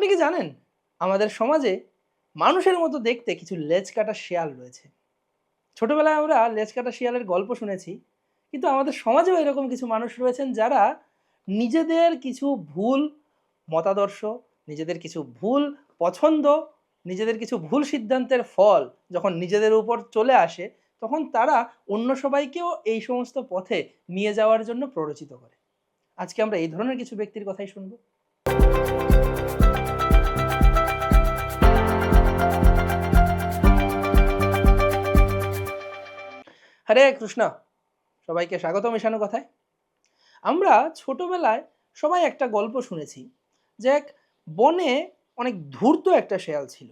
আপনি কি জানেন আমাদের সমাজে মানুষের মতো দেখতে কিছু লেজ কাটা শেয়াল রয়েছে? ছোটবেলায় আমরা লেজ কাটা শিয়ালের গল্প শুনেছি, কিন্তু আমাদের সমাজেও এরকম কিছু মানুষ রয়েছেন যারা নিজেদের কিছু ভুল মতাদর্শ, নিজেদের কিছু ভুল পছন্দ, নিজেদের কিছু ভুল সিদ্ধান্তের ফল যখন নিজেদের উপর চলে আসে, তখন তারা অন্য সবাইকেও এই সমস্ত পথে নিয়ে যাওয়ার জন্য প্ররোচিত করে। আজকে আমরা এই ধরনের কিছু ব্যক্তির কথাই শুনবো। হরে কৃষ্ণ, সবাইকে স্বাগত মেশানো কথায়। আমরা ছোটবেলায় সবাই একটা গল্প শুনেছি যে এক বনে অনেক ধূর্ত একটা শেয়াল ছিল।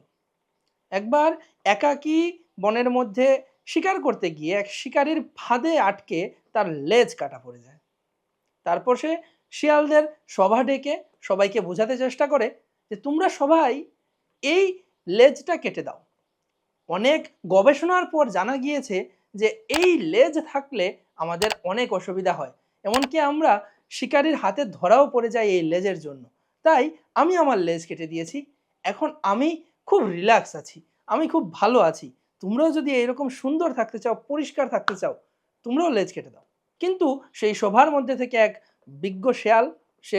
একবার একাকী বনের মধ্যে শিকার করতে গিয়ে এক শিকারীর ফাঁদে আটকে তার লেজ কাটা পড়ে যায়। তারপর সে শিয়ালদের সভা ডেকে সবাইকে বোঝাতে চেষ্টা করে যে তোমরা সবাই এই লেজটা কেটে দাও। অনেক গবেষণার পর জানা গিয়েছে যে এই লেজ থাকলে আমাদের অনেক অসুবিধা হয়, এমনকি আমরা শিকারীর হাতে ধরাও পড়ে যাই এই লেজের জন্য। তাই আমি আমার লেজ কেটে দিয়েছি, এখন আমি খুব রিল্যাক্স আছি, আমি খুব ভালো আছি। তোমরাও যদি এইরকম সুন্দর থাকতে চাও, পরিষ্কার থাকতে চাও, তোমরাও লেজ কেটে দাও। কিন্তু সেই সভার মধ্যে থেকে এক বিজ্ঞ শেয়াল সে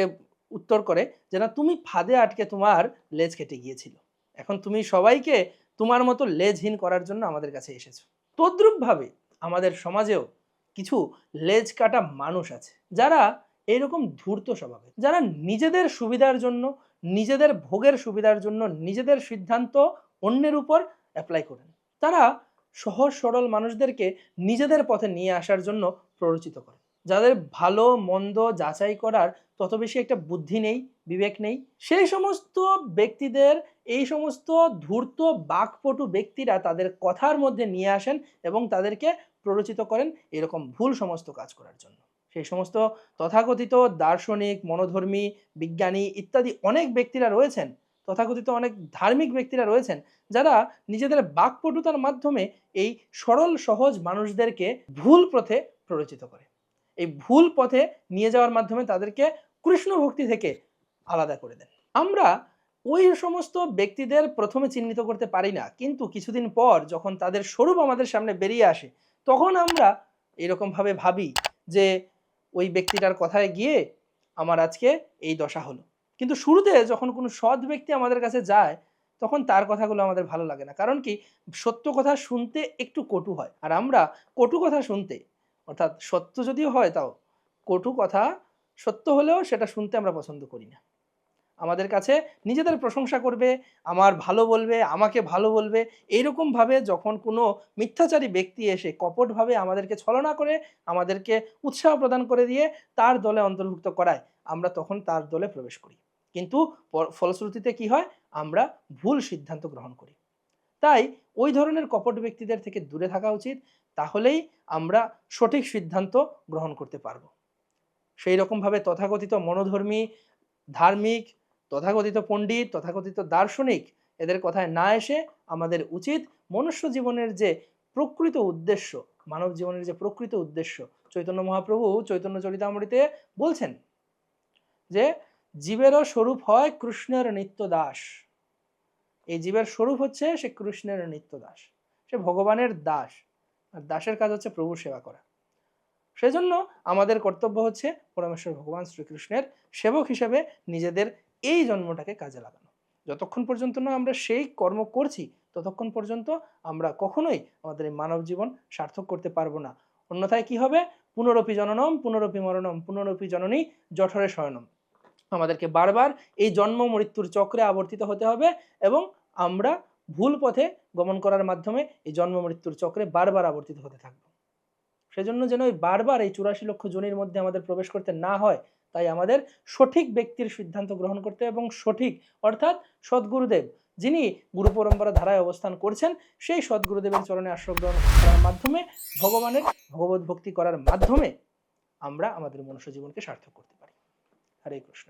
উত্তর করে যে না, তুমি ফাঁদে আটকে তোমার লেজ কেটে গিয়েছিল, এখন তুমি সবাইকে তোমার মতো লেজহীন করার জন্য আমাদের কাছে এসেছো। তদ্রূপভাবে আমাদের সমাজেও কিছু লেজ কাটা মানুষ আছে যারা এরকম ধূর্ত স্বভাবের, যারা নিজেদের সুবিধার জন্য, নিজেদের ভোগের সুবিধার জন্য নিজেদের সিদ্ধান্ত অন্যের উপর অ্যাপ্লাই করেন। তারা সহজ সরল মানুষদেরকে নিজেদের পথে নিয়ে আসার জন্য প্ররোচিত করে। যাদের ভালো মন্দ যাচাই করার তত বেশি একটা বুদ্ধি নেই, বিবেক নেই, সেই সমস্ত ব্যক্তিদের এই সমস্ত ধূর্ত বাকপটু ব্যক্তিরা তাদের কথার মধ্যে নিয়ে আসেন এবং তাদেরকে প্ররোচিত করেন এরকম ভুল সমস্ত কাজ করার জন্য। সেই সমস্ত তথাকথিত দার্শনিক, মনোধর্মী, বিজ্ঞানী ইত্যাদি অনেক ব্যক্তিরা রয়েছেন, তথাকথিত অনেক ধার্মিক ব্যক্তিরা রয়েছেন, যারা নিজেদের বাকপটুতার মাধ্যমে এই সরল সহজ মানুষদেরকে ভুল পথে প্ররোচিত করে। এই ভুল পথে নিয়ে যাওয়ার মাধ্যমে তাদেরকে কৃষ্ণ ভক্তি থেকে আলাদা করে দেন। আমরা ওই সমস্ত ব্যক্তিদের প্রথমে চিহ্নিত করতে পারি না, কিন্তু কিছুদিন পর যখন তাদের স্বরূপ আমাদের সামনে বেরিয়ে আসে, তখন আমরা এরকমভাবে ভাবি যে ওই ব্যক্তিটার কথায় গিয়ে আমার আজকে এই দশা হলো। কিন্তু শুরুতে যখন কোনো সৎ ব্যক্তি আমাদের কাছে যায়, তখন তার কথাগুলো আমাদের ভালো লাগে না। কারণ কি, সত্য কথা শুনতে একটু কটু হয়, আর আমরা কটু কথা শুনতে, অর্থাৎ সত্য যদিও হয় তাও কটু কথা সত্য হলেও সেটা শুনতে আমরা পছন্দ করি না। আমাদের কাছে নিজেদের প্রশংসা করবে, আমার ভালো বলবে, আমাকে ভালো বলবে, এইরকমভাবে যখন কোনো মিথ্যাচারী ব্যক্তি এসে কপটভাবে আমাদেরকে ছলনা করে, আমাদেরকে উৎসাহ প্রদান করে দিয়ে তার দলে অন্তর্ভুক্ত করায়, আমরা তখন তার দলে প্রবেশ করি। কিন্তু ফলশ্রুতিতে কি হয়, আমরা ভুল সিদ্ধান্ত গ্রহণ করি। তাই ওই ধরনের কপট ব্যক্তিদের থেকে দূরে থাকা উচিত, তাহলেই আমরা সঠিক সিদ্ধান্ত গ্রহণ করতে পারব। সেই রকমভাবে তথাকথিত মনোধর্মী, ধার্মিক, তথাকথিত পণ্ডিত, তথাকথিত দার্শনিক এদের কথায় না এসে আমাদের উচিত মনুষ্য জীবনের যে প্রকৃত উদ্দেশ্য, মানব জীবনের যে প্রকৃত উদ্দেশ্য, চৈতন্য মহাপ্রভু চৈতন্য চরিতামৃতে বলছেন যে জীবেরও স্বরূপ হয় কৃষ্ণের নিত্য দাস। এই জীবের স্বরূপ হচ্ছে সে কৃষ্ণের নিত্য দাস, সে ভগবানের দাস, আর দাসের কাজ হচ্ছে প্রভুর সেবা করা। সেজন্য আমাদের কর্তব্য হচ্ছে পরমেশ্বর ভগবান শ্রীকৃষ্ণের সেবক হিসেবে নিজেদের এই জন্মটাকে কাজে লাগানো। যতক্ষণ পর্যন্ত না আমরা সেই কর্ম করছি, ততক্ষণ পর্যন্ত আমরা কখনোই আমাদের এই মানব জীবন সার্থক করতে পারবো না। অন্যথায় কি হবে, পুনরপি জননম পুনরপি মরণম পুনরপি জননী জঠরে শয়নম। আমাদেরকে বারবার এই জন্ম মৃত্যুর চক্রে আবর্তিত হতে হবে এবং আমরা ভুল পথে গমন করার মাধ্যমে এই জন্ম মৃত্যুর চক্রে বারবার আবর্তিত হতে থাকবো। সেজন্য যেন ওই বারবার এই 84 লক্ষ জনের মধ্যে আমাদের প্রবেশ করতে না হয়, তাই আমাদের সঠিক ব্যক্তির সিদ্ধান্ত গ্রহণ করতে এবং সঠিক অর্থাৎ সদ্গুরুদেব যিনি গুরু পরম্পরা ধারায় অবস্থান করছেন, সেই সদ্গুরুদেবের চরণে আশ্রয় গ্রহণ করার মাধ্যমে, ভগবানের ভগবত ভক্তি করার মাধ্যমে আমরা আমাদের মনুষ্য জীবনকে সার্থক করতে পারি। হরে কৃষ্ণ।